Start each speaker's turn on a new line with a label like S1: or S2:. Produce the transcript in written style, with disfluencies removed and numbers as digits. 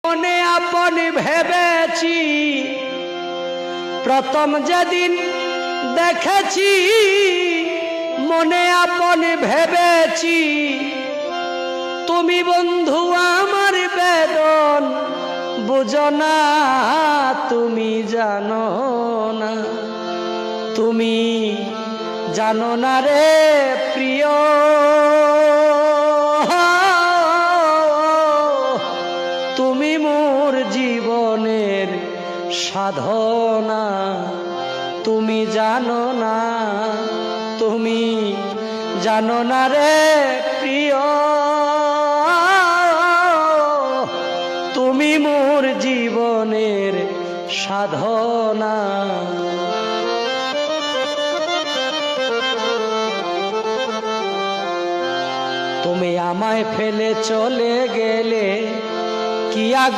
S1: মনে আপন ভেবেছি প্রথম যেদিন দেখেছি, মনে আপন ভেবেছি তুমি বন্ধু আমার বেদন বুঝো না, তুমি জানো না, তুমি জানো না রে প্রিয়, তুমি মোর জীবনের সাধনা, তুমি জানো না, তুমি জানো না রে প্রিয়, তুমি মোর জীবনের সাধনা। তুমি আমায় ফেলে চলে গেলে কি